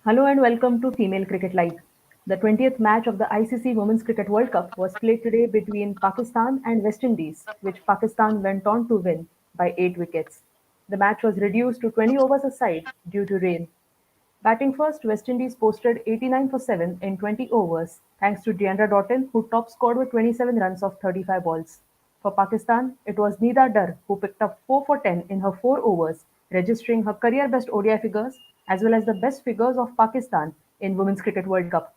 Hello and welcome to Female Cricket Live. The 20th match of the ICC Women's Cricket World Cup was played today between Pakistan and West Indies, which Pakistan went on to win by 8 wickets. The match was reduced to 20 overs a side due to rain. Batting first, West Indies posted 89 for 7 in 20 overs, thanks to Dinesha Devnarain, who top scored with 27 runs off 35 balls. For Pakistan, it was Nida Dar who picked up 4 for 10 in her 4 overs, registering her career best ODI figures as well as the best figures of Pakistan in Women's Cricket World Cup.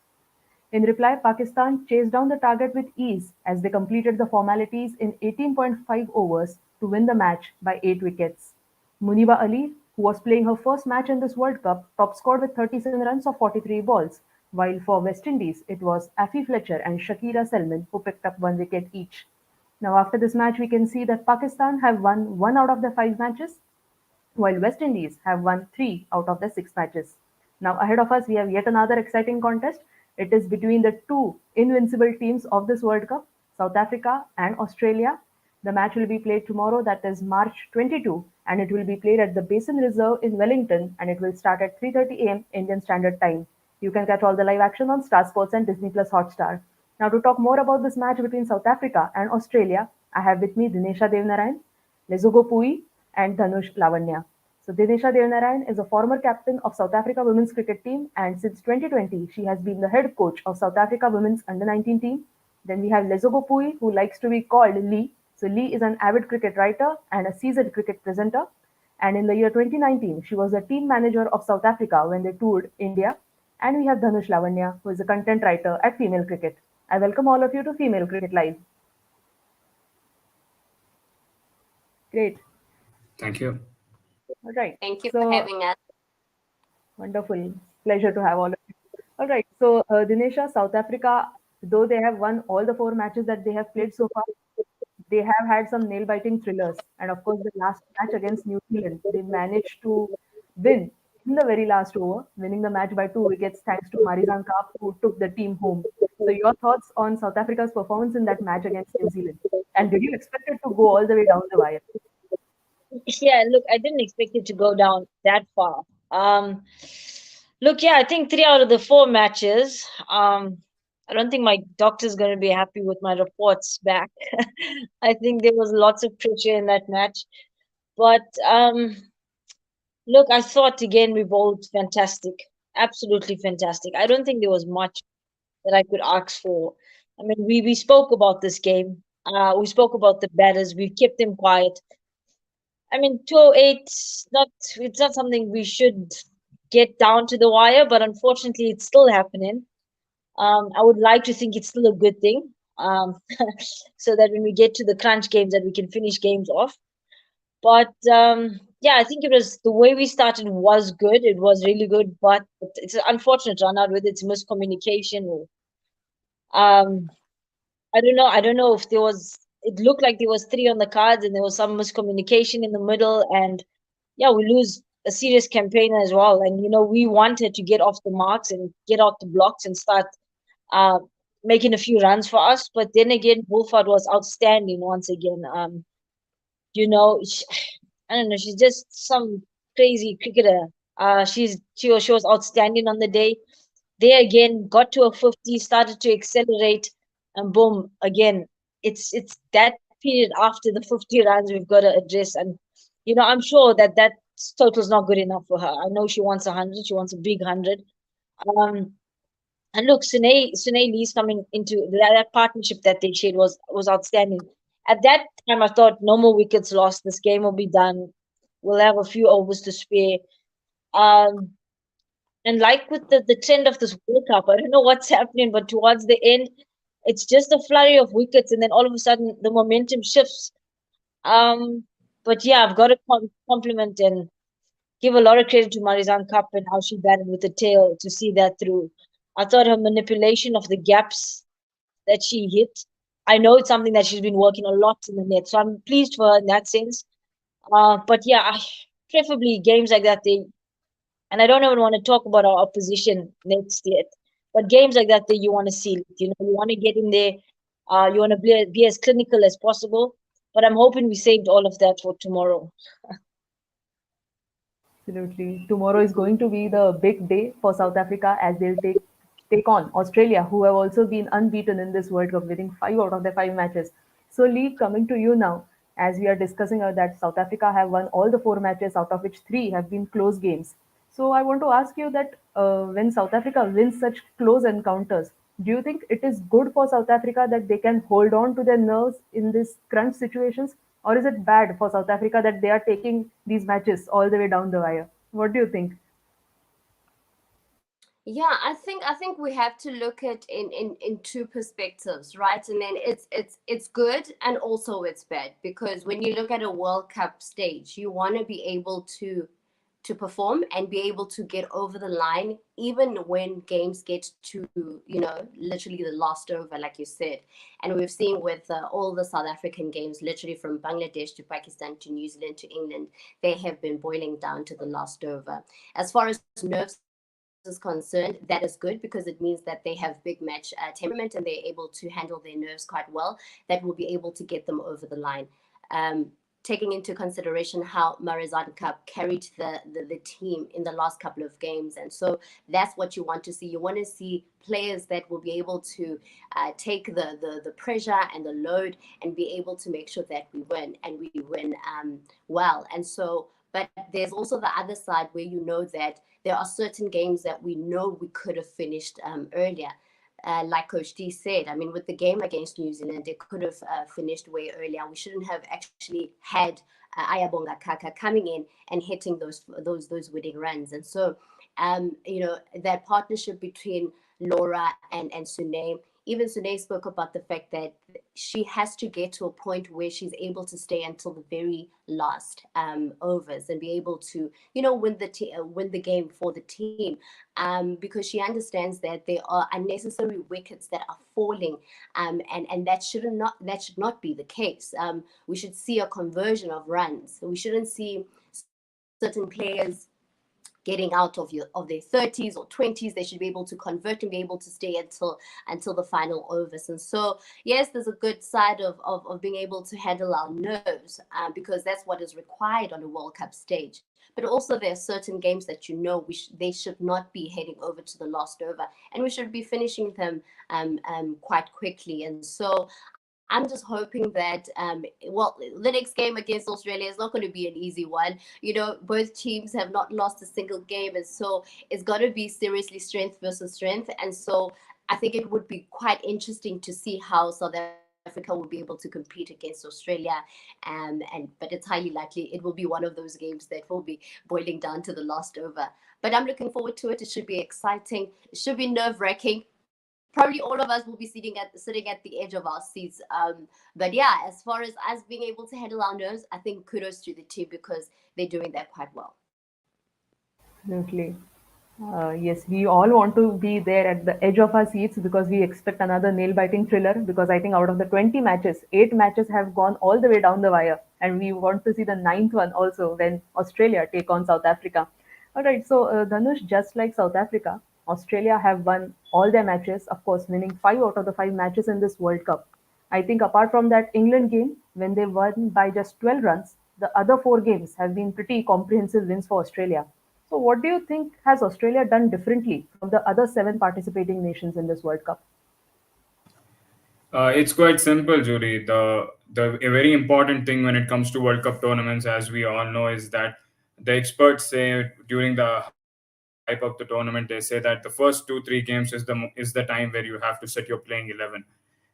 In reply, Pakistan chased down the target with ease as they completed the formalities in 18.5 overs to win the match by 8 wickets. Muniba Ali, who was playing her first match in this World Cup, top scored with 37 runs off 43 balls, while for West Indies it was Affie Fletcher and Shakira Selman who picked up 1 wicket each. Now, after this match, we can see that Pakistan have won 1 out of the 5 matches, while West Indies have won 3 out of the 6 matches. Now, ahead of us, we have yet another exciting contest. It is between the two invincible teams of this World Cup, South Africa and Australia. The match will be played tomorrow, that is March 22, and it will be played at the Basin Reserve in Wellington, and it will start at 3:30 a.m. Indian Standard Time. You can catch all the live action on Star Sports and Disney Plus Hotstar. Now, to talk more about this match between South Africa and Australia, I have with me Dinesha Devnarain, Lezogo Pui, and Dhanush Lavanya. So Dinesha Devnarain is a former captain of South Africa women's cricket team, and since 2020 she has been the head coach of South Africa women's under-19 team. Then we have Lezogo Pui, who likes to be called Lee. So Lee is an avid cricket writer and a seasoned cricket presenter. And in the year 2019, she was the team manager of South Africa when they toured India. And we have Dhanush Lavanya, who is a content writer at Female Cricket. I welcome all of you to Female Cricket Live. Great. Thank you. All right. Thank you for So having us. wonderful. Pleasure to have all of you. All right. So, Dinesha, South Africa, though they have won all the 4 matches that they have played so far, they have had some nail biting thrillers. And of course, the last match against New Zealand, they managed to win in the very last over, winning the match by 2 wickets thanks to Marizan Kaap, who took the team home. So, your thoughts on South Africa's performance in that match against New Zealand? And did you expect it to go all the way down the wire? Yeah, look, I didn't expect it to go down that far. Um, Look, yeah, I think 3 out of the 4 matches. I don't think my doctor's going to be happy with my reports back. I think there was lots of pressure in that match. But look, I thought again we bowled fantastic, absolutely fantastic. I don't think there was much that I could ask for. I mean, we spoke about this game. We spoke about the batters. We kept them quiet. I mean, 208, it's not something we should get down to the wire, but unfortunately, it's still happening. I would like to think it's still a good thing, so that when we get to the crunch games, that we can finish games off. But yeah, I think it was the way we started was good. It was really good, but it's an unfortunate run out with its miscommunication. Or, um, I don't know. I don't know if there was. It looked like there was three on the cards, and there was some miscommunication in the middle, and yeah, we lose a serious campaigner as well. And we wanted to get off the marks and get out the blocks and start uh, making a few runs for us. But then again, Wolford was outstanding once again. You know, sh I don't know, she's just some crazy cricketer. She was outstanding on the day. They again got to a 50, started to accelerate, and boom, again, it's that period after the 50 runs we've got to address. And I'm sure that total's not good enough for her. I know she wants 100, she wants a big 100. Um, and look, Sune Lee's coming into that partnership that they shared was outstanding. At that time, I thought no more wickets lost. This game will be done. We'll have a few overs to spare. Um, and like with the trend of this World Cup, I don't know what's happening, but towards the end, it's just a flurry of wickets, and then all of a sudden the momentum shifts. Um, but yeah, I've got to compliment and give a lot of credit to Marizan Kapp and how she batted with the tail to see that through. I thought her manipulation of the gaps that she hit, I know it's something that she's been working a lot in the net, so I'm pleased for her in that sense. But yeah, preferably games like that, and I don't even want to talk about our opposition next yet. But games like that, you want to see. You want to get in there. You want to be as clinical as possible. But I'm hoping we saved all of that for tomorrow. Absolutely. Tomorrow is going to be the big day for South Africa as they'll take on Australia, who have also been unbeaten in this World Cup, winning five out of their five matches. So, Lee, coming to you now, as we are discussing that South Africa have won all the four matches, out of which three have been close games. So, I want to ask you that when South Africa wins such close encounters, do you think it is good for South Africa that they can hold on to their nerves in these crunch situations? Or is it bad for South Africa that they are taking these matches all the way down the wire? What do you think? Yeah, I think we have to look at in two perspectives, right? And then it's good and also it's bad, because when you look at a World Cup stage, you want to be able to perform and be able to get over the line even when games get to, literally the last over, like you said. And we've seen with all the South African games, literally from Bangladesh to Pakistan to New Zealand to England, they have been boiling down to the last over. As far as nerves is concerned, that is good because it means that they have big match temperament and they're able to handle their nerves quite well. That will be able to get them over the line. Taking into consideration how Marizan Cup carried the team in the last couple of games. And so that's what you want to see. You want to see players that will be able to take the pressure and the load and be able to make sure that we win and we win well. And so, but there's also the other side where you know that there are certain games that we know we could have finished earlier. Like Coach D said, I mean, with the game against New Zealand, it could have finished way earlier. We shouldn't have actually had Ayabonga Kaka coming in and hitting those winning runs. And so, that partnership between Laura and Sune, even Sune spoke about the fact that she has to get to a point where she's able to stay until the very last overs and be able to, win the game for the team, because she understands that there are unnecessary wickets that are falling, and that should not be the case. We should see a conversion of runs. We shouldn't see certain players getting out of their 30s or 20s. They should be able to convert and be able to stay until the final overs. And so, yes, there's a good side of being able to handle our nerves, because that's what is required on a World Cup stage. But also, there are certain games that they should not be heading over to the last over, and we should be finishing them quite quickly. And so, I'm just hoping that, the next game against Australia is not going to be an easy one. Both teams have not lost a single game, and so it's got to be seriously strength versus strength. And so I think it would be quite interesting to see how South Africa will be able to compete against Australia. But it's highly likely it will be one of those games that will be boiling down to the last over. But I'm looking forward to it. It should be exciting. It should be nerve-wracking. Probably all of us will be sitting at the edge of our seats. But yeah, as far as us being able to handle our nerves, I think kudos to the team because they're doing that quite well. Absolutely. Yes, we all want to be there at the edge of our seats because we expect another nail-biting thriller. Because I think out of the 20 matches, 8 matches have gone all the way down the wire, and we want to see the ninth one also when Australia take on South Africa. All right, so Dhanush, just like South Africa, Australia have won all their matches, of course, winning five out of the five matches in this World Cup. I think apart from that England game, when they won by just 12 runs, the other four games have been pretty comprehensive wins for Australia. So, what do you think has Australia done differently from the other seven participating nations in this World Cup? It's quite simple, Julie. The a very important thing when it comes to World Cup tournaments, as we all know, is that the experts say during the hype of the tournament, they say that the first 2-3 games is the time where you have to set your playing 11.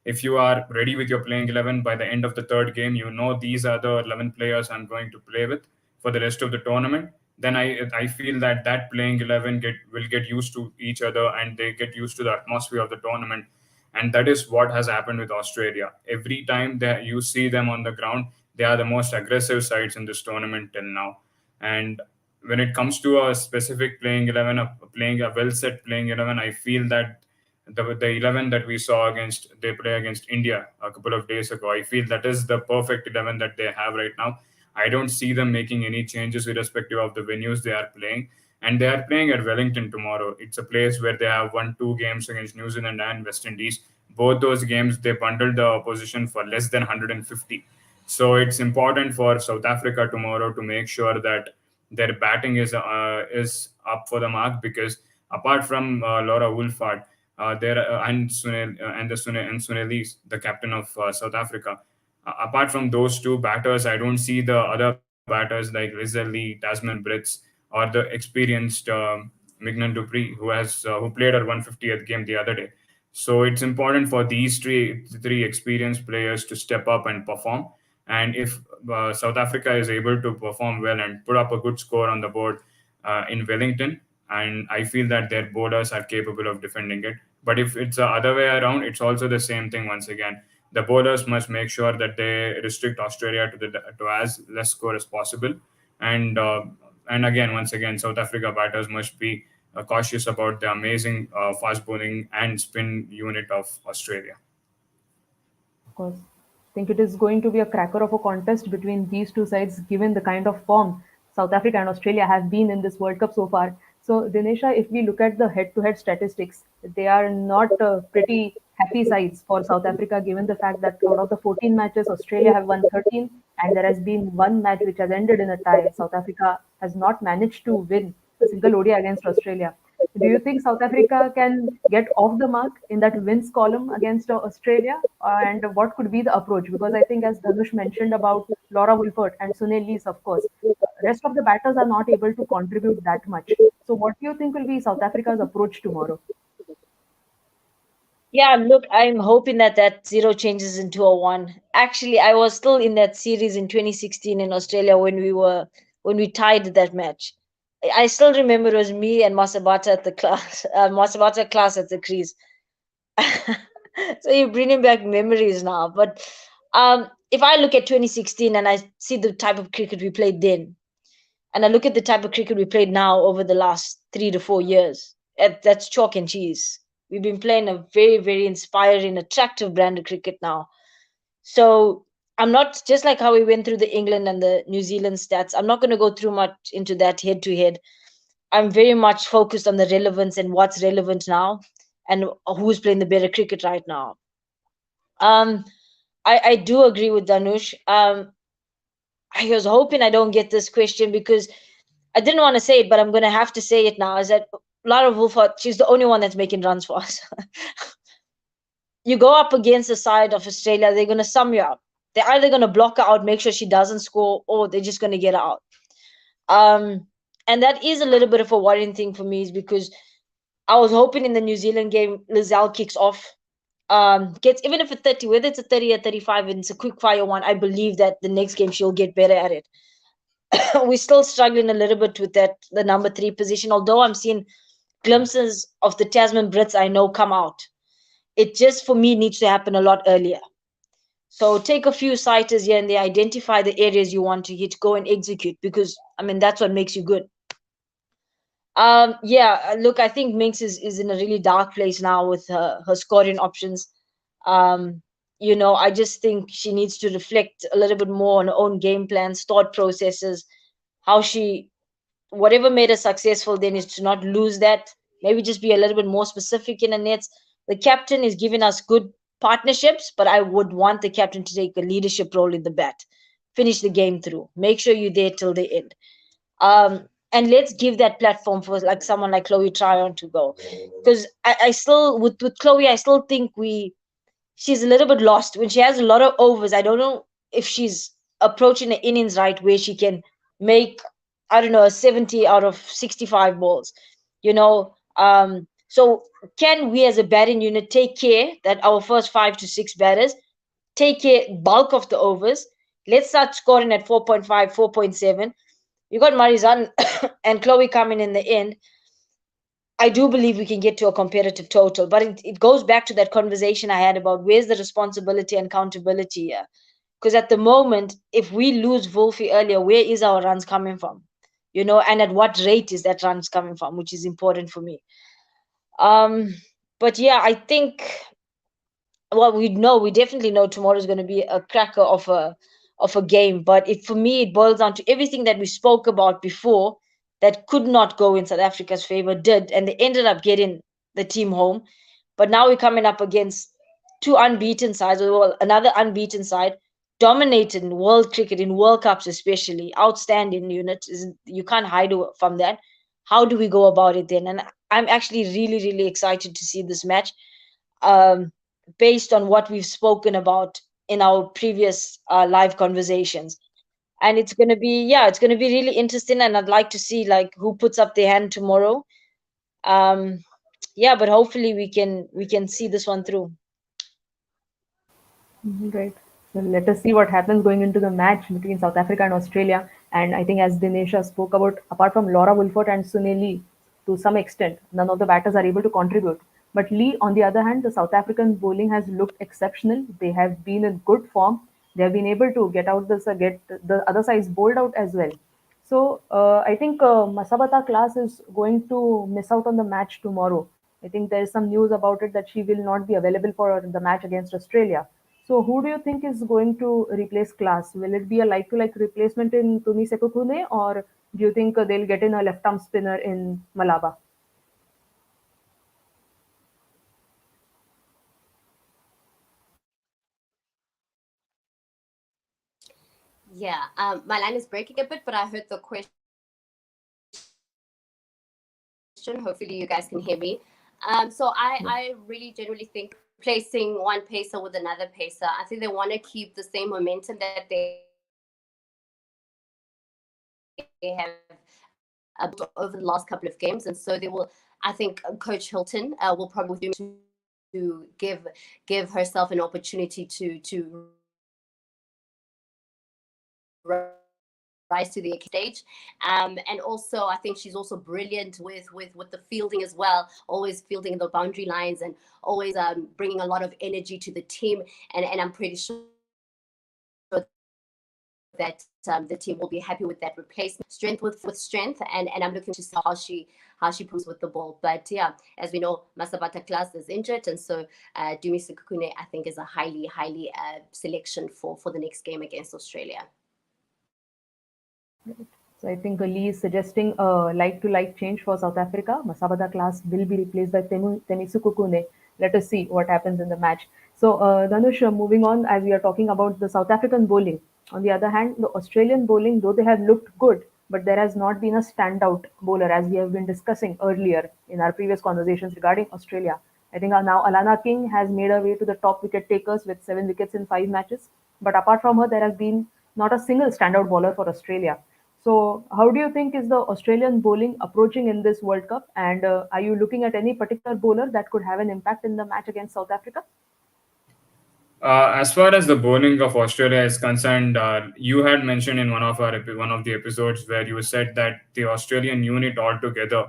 If you are ready with your playing 11 by the end of the third game, you know these are the 11 players I'm going to play with for the rest of the tournament. Then I feel that playing 11 will get used to each other and they get used to the atmosphere of the tournament. And that is what has happened with Australia. Every time that you see them on the ground, they are the most aggressive sides in this tournament till now. And when it comes to a specific playing 11, playing a well set playing 11, I feel that the 11 that we saw they play against India a couple of days ago, I feel that is the perfect 11 that they have right now. I don't see them making any changes irrespective of the venues they are playing. And they are playing at Wellington tomorrow. It's a place where they have won 2 games against New Zealand and West Indies. Both those games, they bundled the opposition for less than 150. So it's important for South Africa tomorrow to make sure that their batting is up for the mark, because apart from Laura Wolfhard, there and Sunil and the Sunil and Sunil, the captain of South Africa. Apart from those two batters, I don't see the other batters like Rizali, Tasman Brits, or the experienced Mignon Dupree, who played her 150th game the other day. So it's important for these three experienced players to step up and perform. And if South Africa is able to perform well and put up a good score on the board in Wellington, and I feel that their bowlers are capable of defending it. But if it's the other way around, it's also the same thing once again. The bowlers must make sure that they restrict Australia to as less score as possible, and again, once again, South Africa batters must be cautious about the amazing fast bowling and spin unit of Australia. Of course. I think it is going to be a cracker of a contest between these two sides, given the kind of form South Africa and Australia have been in this World Cup so far. So, Dinesha, if we look at the head to head statistics, they are not pretty happy sides for South Africa, given the fact that out of the 14 matches, Australia have won 13, and there has been one match which has ended in a tie. South Africa has not managed to win a single ODI against Australia. Do you think South Africa can get off the mark in that wins column against Australia? And what could be the approach? Because I think, as Dhanush mentioned about Laura Wolfert and Sunil Lees, of course, rest of the batters are not able to contribute that much. So, what do you think will be South Africa's approach tomorrow? Yeah, look, I'm hoping that that zero changes into a one. Actually, I was still in that series in 2016 in Australia when we tied that match. I still remember it was me and Masabata at the class, Masabata class at the crease. So you're bringing back memories now. But if I look at 2016 and I see the type of cricket we played then, and I look at the type of cricket we played now over the last 3 to 4 years, that's chalk and cheese. We've been playing a very, very inspiring, attractive brand of cricket now. So I'm not, just like how we went through the England and the New Zealand stats, I'm not going to go through much into that head to head. I'm very much focused on the relevance and what's relevant now and who's playing the better cricket right now. Um, I do agree with Dhanush. I was hoping I don't get this question because I didn't want to say it, but I'm going to have to say it now. Is that Lara Wolfhard, she's the only one that's making runs for us. You go up against the side of Australia, they're going to sum you up. They're either going to block her out, make sure she doesn't score, or they're just going to get her out. And that is a little bit of a worrying thing for me, is because I was hoping in the New Zealand game, Lizelle kicks off, gets even if it's 30, whether it's a 30 or 35, and it's a quick fire one, I believe that the next game she'll get better at it. We're still struggling a little bit with that, the number 3 position, although I'm seeing glimpses of the Tasman Brits I know come out. It just, for me, needs to happen a lot earlier. So take a few sighters here and they identify the areas you want to hit, go and execute, because I mean that's what makes you good. Yeah, look, I think Minx is in a really dark place now with her scoring options. I just think she needs to reflect a little bit more on her own game plans, thought processes, how she, whatever made her successful then is to not lose that. Maybe just be a little bit more specific in the nets. The captain is giving us good partnerships, but I would want the captain to take a leadership role in the bat. Finish the game through. Make sure you're there till the end. And let's give that platform for like someone like Chloe Tryon to go. Because I still, with Chloe, I still think she's a little bit lost. When she has a lot of overs, I don't know if she's approaching the innings right, where she can make, I don't know, a 70 out of 65 balls. So can we as a batting unit take care that our first 5 to 6 batters take care bulk of the overs? Let's start scoring at 4.5, 4.7. You got Marizan and Chloe coming in the end. I do believe we can get to a competitive total, but it goes back to that conversation I had about where's the responsibility and accountability here. Because at the moment, if we lose Wolfie earlier, where is our runs coming from? And at what rate is that runs coming from, which is important for me. But yeah, I think, well, we definitely know tomorrow is going to be a cracker of a game. But for me, it boils down to everything that we spoke about before that could not go in South Africa's favor did, and they ended up getting the team home. But now we're coming up against two unbeaten sides, well, another unbeaten side, dominated in world cricket, in World Cups especially, outstanding unit. You can't hide from that. How do we go about it then? And I'm actually really, really excited to see this match, um, based on what we've spoken about in our previous live conversations. And it's gonna be, yeah, it's gonna be really interesting. And I'd like to see like who puts up their hand tomorrow. Um, yeah, but hopefully we can see this one through. Great. So let us see what happens going into the match between South Africa and Australia. And I think, as Dinesha spoke about, apart from Laura Wolford and Sunil Lee, to some extent, none of the batters are able to contribute. But Lee, on the other hand, the South African bowling has looked exceptional. They have been in good form. They have been able to get the other sides bowled out as well. So I think Masabata Class is going to miss out on the match tomorrow. I think there is some news about it that she will not be available for the match against Australia. So who do you think is going to replace Class? Will it be a like-to-like replacement in Tumi Sekukune, or do you think they'll get in a left-arm spinner in Malaba? Yeah, my line is breaking a bit, but I heard the question. Hopefully, you guys can hear me. So I really genuinely think replacing one pacer with another pacer, I think they want to keep the same momentum that they have built over the last couple of games, and so they will. I think Coach Hilton will probably to give herself an opportunity to rise to the stage. And also, I think she's also brilliant with the fielding as well, always fielding the boundary lines and always bringing a lot of energy to the team. And I'm pretty sure that the team will be happy with that replacement, strength with strength, and I'm looking to see how she proves with the ball. But yeah, as we know, Masabata Class is injured, and so Dumi Sekukune I think is a highly selection for the next game against Australia. So I think Lee is suggesting a like-to-like change for South Africa. Masabada Class will be replaced by Temisu Kukune. Let us see what happens in the match. So Dhanush, moving on, as we are talking about the South African bowling. On the other hand, the Australian bowling, though they have looked good, but there has not been a standout bowler, as we have been discussing earlier in our previous conversations regarding Australia. I think now Alana King has made her way to the top wicket takers with 7 wickets in 5 matches. But apart from her, there has been not a single standout bowler for Australia. So, how do you think is the Australian bowling approaching in this World Cup? And are you looking at any particular bowler that could have an impact in the match against South Africa? As far as the bowling of Australia is concerned, you had mentioned in one of the episodes where you said that the Australian unit altogether,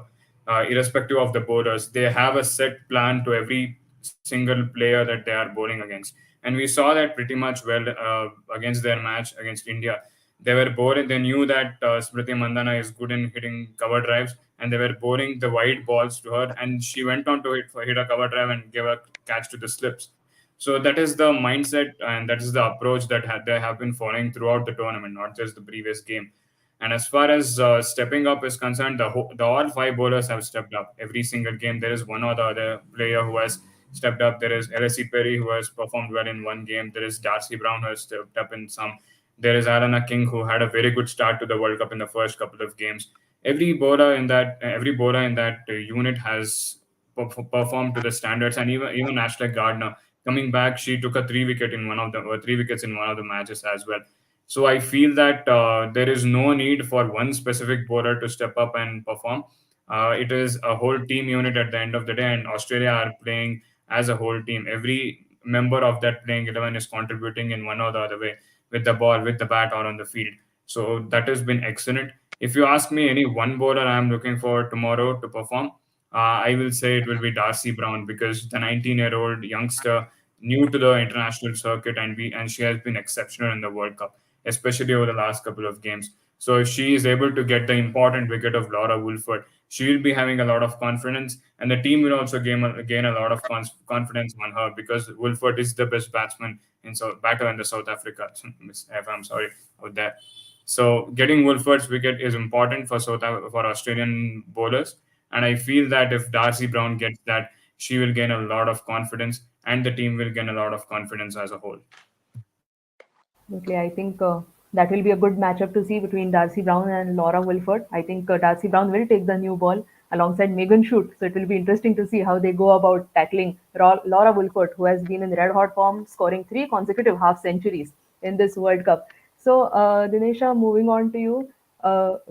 irrespective of the bowlers, they have a set plan to every single player that they are bowling against, and we saw that pretty much well against their match against India. They were bowling. They knew that Smriti Mandana is good in hitting cover drives, and they were bowling the wide balls to her, and she went on to hit a cover drive and give a catch to the slips. So that is the mindset and that is the approach that they have been following throughout the tournament, not just the previous game. And as far as stepping up is concerned, the all five bowlers have stepped up every single game. There is one or the other player who has stepped up. There is LSE Perry who has performed well in one game. There is Darcy Brown who has stepped up in some. There is Alana King who had a very good start to the World Cup in the first couple of games. Every bowler in that unit has performed to the standards, and even Ashley Gardner coming back, she took a 3 wicket in one of the 3 wickets in one of the matches as well. So I feel that there is no need for one specific bowler to step up and perform. It is a whole team unit at the end of the day, and Australia are playing as a whole team. Every member of that playing 11 is contributing in one or the other way, with the ball, with the bat, or on the field. So that has been excellent. If you ask me any one bowler I am looking for tomorrow to perform, I will say it will be Darcy Brown, because the 19-year-old youngster new to the international circuit, and she has been exceptional in the World Cup, especially over the last couple of games. So if she is able to get the important wicket of Laura Wolford, she will be having a lot of confidence, and the team will also gain a lot of confidence on her, because Wolford is the best batter in the South Africa. If I'm sorry about that. So getting Wolford's wicket is important for Australian bowlers, and I feel that if Darcy Brown gets that, she will gain a lot of confidence, and the team will gain a lot of confidence as a whole. Absolutely. I think that will be a good matchup to see between Darcy Brown and Laura Wilford. I think Darcy Brown will take the new ball alongside Megan Shute. So it will be interesting to see how they go about tackling Laura Wilford, who has been in red hot form, scoring three consecutive half centuries in this World Cup. So, Dinesha, moving on to you.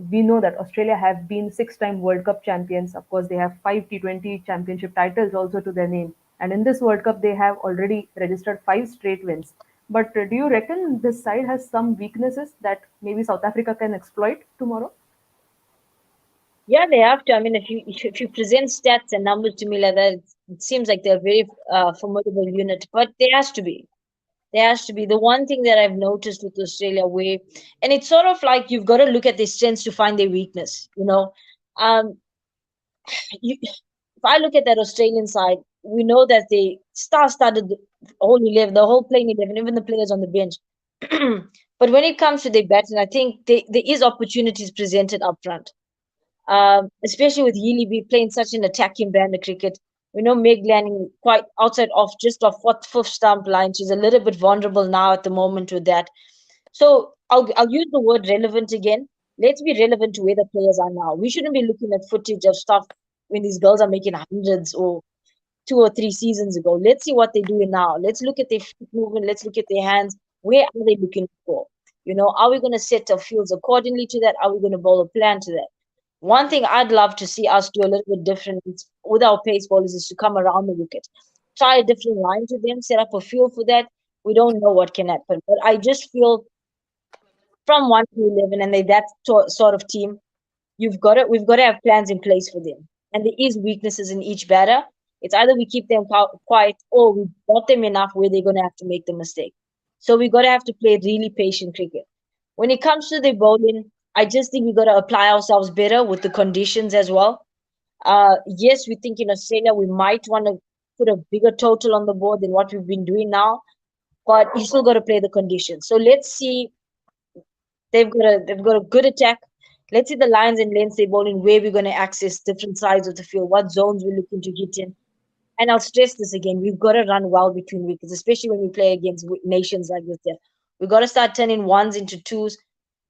We know that Australia have been six-time World Cup champions. Of course, they have five T20 championship titles also to their name. And in this World Cup, they have already registered five straight wins. But do you reckon this side has some weaknesses that maybe South Africa can exploit tomorrow? Yeah, they have to. I mean, if you present stats and numbers to me like that, it seems like they're a very formidable unit. But there has to be. There has to be. The one thing that I've noticed with Australia, where, and it's sort of like you've got to look at their strengths to find their weakness. Um, if I look at that Australian side, we know that they started the whole 11, the whole playing 11, even the players on the bench. But when it comes to their batting, I think there is opportunities presented up front, especially with Healy be playing such an attacking brand of cricket. We know Meg Lanning quite outside off, just off fourth, fifth stump line. She's a little bit vulnerable now at the moment with that. So I'll use the word relevant again. Let's be relevant to where the players are now. We shouldn't be looking at footage of stuff when these girls are making hundreds or 2 or 3 seasons ago. Let's see what they're doing now. Let's look at their feet movement. Let's look at their hands. Where are they looking for? Are we going to set our fields accordingly to that? Are we going to bowl a plan to that? One thing I'd love to see us do a little bit different with our pace bowlers is to come around the wicket. Try a different line to them, set up a field for that. We don't know what can happen. But I just feel from 1 to 11, and they that sort of team, we've got to have plans in place for them. And there is weaknesses in each batter. It's either we keep them quiet or we got them enough where they're going to have to make the mistake. So we got to have to play really patient cricket. When it comes to the bowling, I just think we got to apply ourselves better with the conditions as well. Yes, we think in Australia we might want to put a bigger total on the board than what we've been doing now, but you still got to play the conditions. So let's see. They've got a good attack. Let's see the lines and lengths they bowl in, where we're going to access different sides of the field, what zones we're looking to hit in. And I'll stress this again: we've got to run well between wickets, especially when we play against nations like this. There, we've got to start turning ones into twos,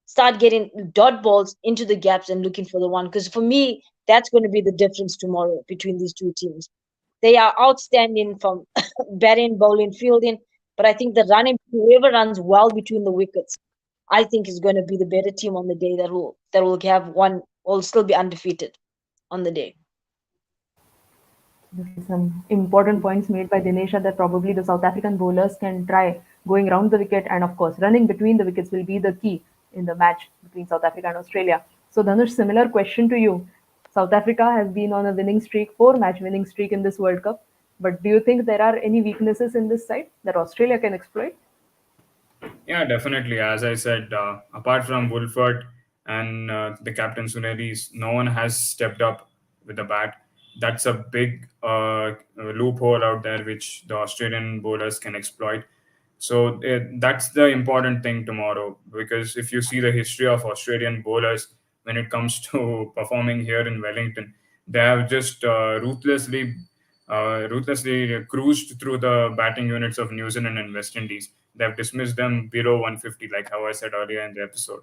start getting dot balls into the gaps and looking for the one. Because for me, that's going to be the difference tomorrow between these two teams. They are outstanding from batting, bowling, fielding, but I think the running, whoever runs well between the wickets, I think is going to be the better team on the day that will have one, will still be undefeated on the day. Some important points made by Dinesha that probably the South African bowlers can try going around the wicket, and of course running between the wickets will be the key in the match between South Africa and Australia. So Dhanush, similar question to you. South Africa has been on a winning streak, four-match winning streak in this World Cup. But do you think there are any weaknesses in this side that Australia can exploit? Yeah, definitely. As I said, apart from Wolford and the captain Sunedis, no one has stepped up with the bat. That's a big loophole out there which the Australian bowlers can exploit. So that's the important thing tomorrow, because if you see the history of Australian bowlers when it comes to performing here in Wellington, they have just ruthlessly cruised through the batting units of New Zealand and West Indies. They've dismissed them below 150, like how I said earlier in the episode.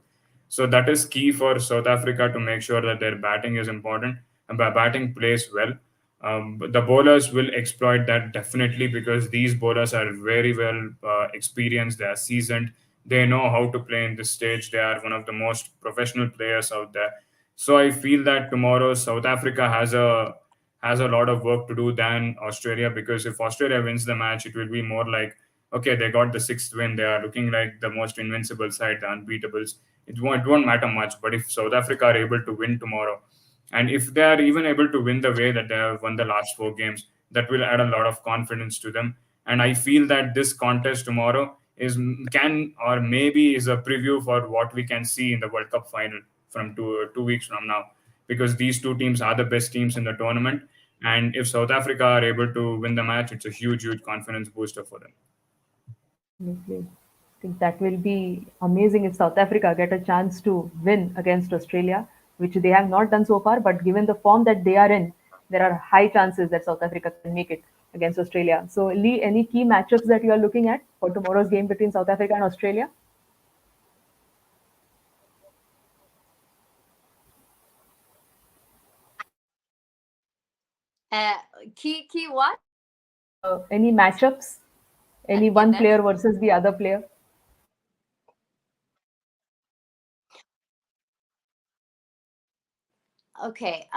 So that is key for South Africa to make sure that their batting is important and by batting plays well. But the bowlers will exploit that definitely, because these bowlers are very well experienced. They are seasoned. They know how to play in this stage. They are one of the most professional players out there. So I feel that tomorrow South Africa has a lot of work to do than Australia, because if Australia wins the match, it will be more like, okay, they got the sixth win. They are looking like the most invincible side, the unbeatables. It won't matter much. But if South Africa are able to win tomorrow, and if they are even able to win the way that they have won the last four games, that will add a lot of confidence to them. And I feel that this contest tomorrow can or maybe is a preview for what we can see in the World Cup final from 2 weeks from now, because these two teams are the best teams in the tournament. And if South Africa are able to win the match, it's a huge, huge confidence booster for them. Absolutely. I think that will be amazing if South Africa get a chance to win against Australia, which they have not done so far. But given the form that they are in, there are high chances that South Africa can make it against Australia. So, Lee, any key matchups that you are looking at for tomorrow's game between South Africa and Australia? Uh, key what? Any matchups? I Any didn't get one that. player versus the other player? Okay.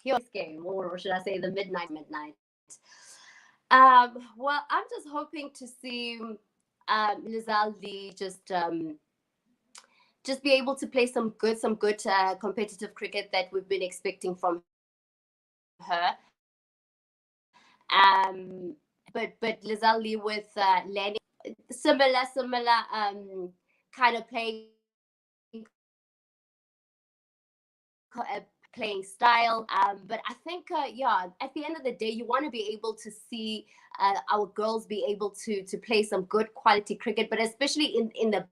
Your game, or should I say the midnight? Well, I'm just hoping to see Lizaldi just be able to play some good competitive cricket that we've been expecting from her. But Lizaldi with landing similar kind of playing style. But I think, yeah, at the end of the day, you want to be able to see our girls be able to play some good quality cricket, but especially in the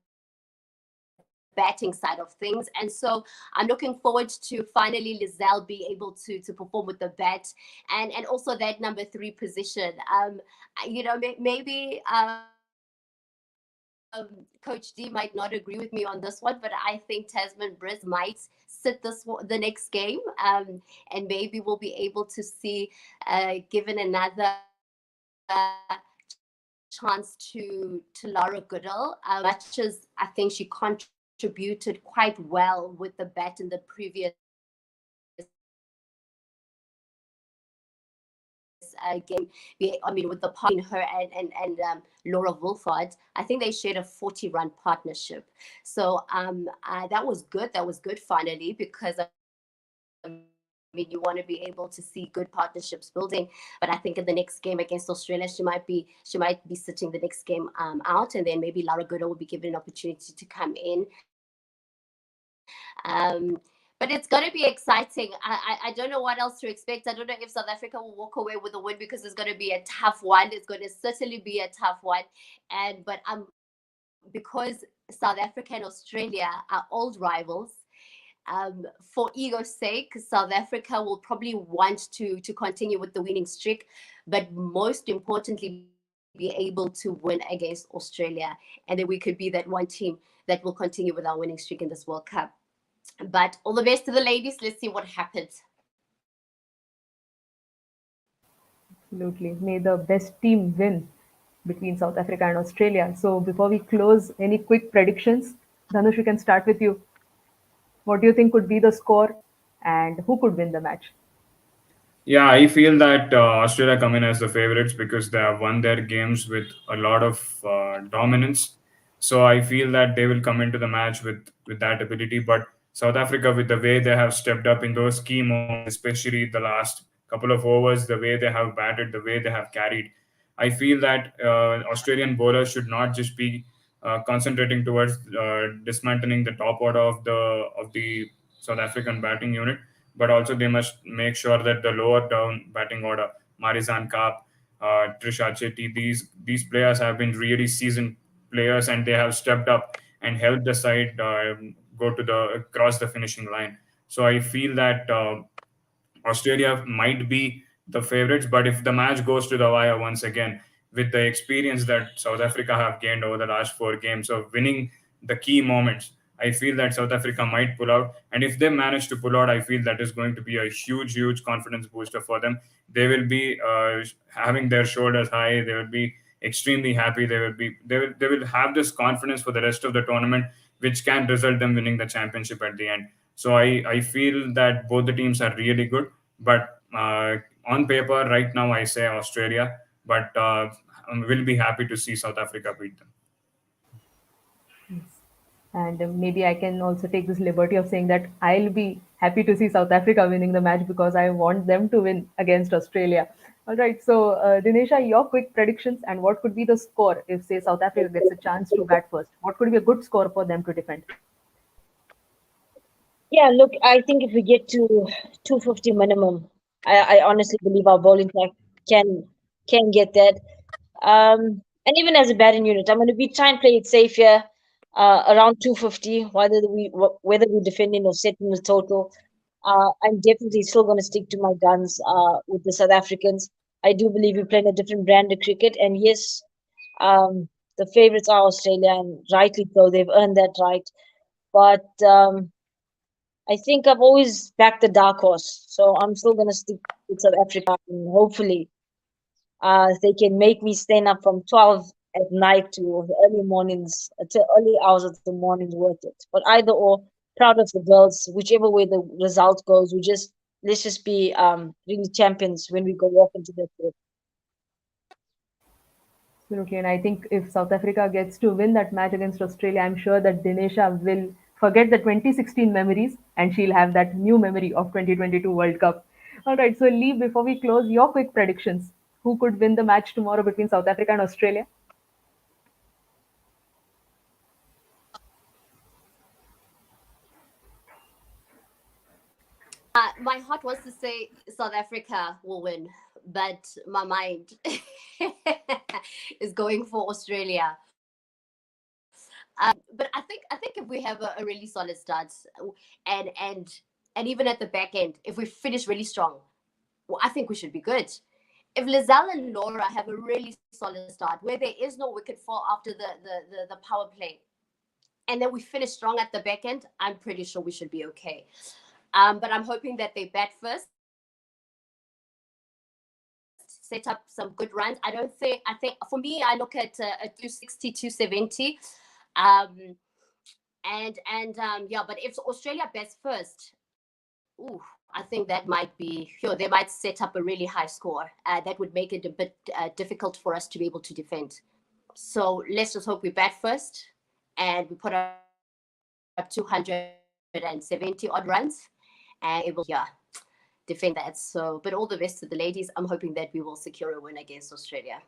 batting side of things. And so I'm looking forward to finally Lizelle be able to perform with the bat and also that number 3 position. Maybe Coach D might not agree with me on this one, but I think Tasman Briz might sit the next game, and maybe we'll be able to see given another chance to Laura Goodall, much as I think she contributed quite well with the bat in the previous game. I mean, with the part in her and Laura Wolford, I think they shared a 40-run partnership. So that was good. That was good finally, because I mean, you want to be able to see good partnerships building. But I think in the next game against Australia, she might be sitting the next game out, and then maybe Laura Goodall will be given an opportunity to come in. But it's going to be exciting. I don't know what else to expect. I don't know if South Africa will walk away with a win, because it's going to be a tough one. It's going to certainly be a tough one. But because South Africa and Australia are old rivals, for ego's sake, South Africa will probably want to continue with the winning streak, but most importantly, be able to win against Australia. And then we could be that one team that will continue with our winning streak in this World Cup. But all the best to the ladies. Let's see what happens. Absolutely. May the best team win between South Africa and Australia. So before we close, any quick predictions? Dhanush, we can start with you. What do you think could be the score and who could win the match? Yeah, I feel that Australia come in as the favorites because they have won their games with a lot of dominance. So I feel that they will come into the match with that ability. But South Africa, with the way they have stepped up in those key moments, especially the last couple of overs, the way they have batted, the way they have carried, I feel that Australian bowlers should not just be concentrating towards dismantling the top order of the South African batting unit, but also they must make sure that the lower down batting order, Marizan Kaap, Trisha Chetty, these players have been really seasoned players, and they have stepped up and helped the side go to the cross the finishing line. So I feel that Australia might be the favorites, but if the match goes to the wire once again, with the experience that South Africa have gained over the last 4 games of winning the key moments, I feel that South Africa might pull out. And if they manage to pull out, I feel that is going to be a huge confidence booster for them. They will be having their shoulders high. They will be extremely happy. They will have this confidence for the rest of the tournament, which can result them winning the championship at the end. So I feel that both the teams are really good, but on paper right now I say Australia, but will be happy to see South Africa beat them. And maybe I can also take this liberty of saying that I'll be happy to see South Africa winning the match because I want them to win against Australia. All right. So, Dinesha, your quick predictions and what could be the score if, say, South Africa gets a chance to bat first? What could be a good score for them to defend? Yeah, look, I think if we get to 250 minimum, I honestly believe our bowling attack can can get that. And even as a batting unit, I'm going to be try and play it safe here, around 250, whether we defending or setting the total. I'm definitely still going to stick to my guns with the South Africans. I do believe we're playing a different brand of cricket, and yes, the favorites are Australia, and rightly so. They've earned that right. But I think I've always backed the dark horse, so I'm still gonna stick with South Africa, and hopefully, they can make me stand up from 12 at night to the early mornings, to early hours of the mornings worth it. But either or, proud of the girls, whichever way the result goes. Let's just be really champions when we go walk into the field. Absolutely. And I think if South Africa gets to win that match against Australia, I'm sure that Dinesha will forget the 2016 memories and she'll have that new memory of 2022 World Cup. All right. So, Lee, before we close, your quick predictions. Who could win the match tomorrow between South Africa and Australia? My heart wants to say South Africa will win, but my mind is going for Australia. But I think if we have a really solid start, and and and even at the back end, if we finish really strong, well, I think we should be good. If Lizelle and Laura have a really solid start, where there is no wicket fall after the power play, and then we finish strong at the back end, I'm pretty sure we should be okay. But I'm hoping that they bat first, set up some good runs. I think for me, I look at a 260, 270. Um, yeah, but if Australia bats first, ooh, I think that might be, they might set up a really high score. That would make it a bit difficult for us to be able to defend. So let's just hope we bat first and we put up 270 odd runs and able, yeah, defend that. So, but all the best to the ladies. I'm hoping that we will secure a win against Australia.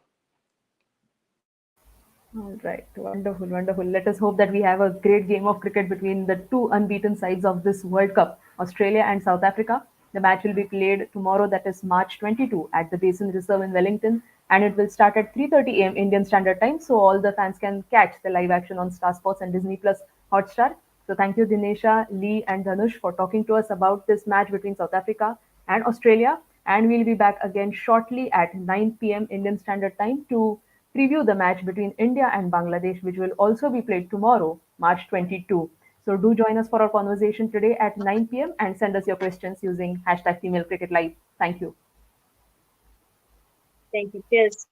All right, wonderful, wonderful. Let us hope that we have a great game of cricket between the two unbeaten sides of this World Cup, Australia and South Africa. The match will be played tomorrow, that is March 22, at the Basin Reserve in Wellington, and it will start at 3:30 a.m. Indian Standard Time, so all the fans can catch the live action on Star Sports and Disney Plus Hotstar. So thank you, Dinesha, Lee, and Dhanush for talking to us about this match between South Africa and Australia. And we'll be back again shortly at 9 p.m. Indian Standard Time to preview the match between India and Bangladesh, which will also be played tomorrow, March 22. So do join us for our conversation today at 9 p.m. and send us your questions using hashtag Female Cricket Live. Thank you. Thank you. Cheers.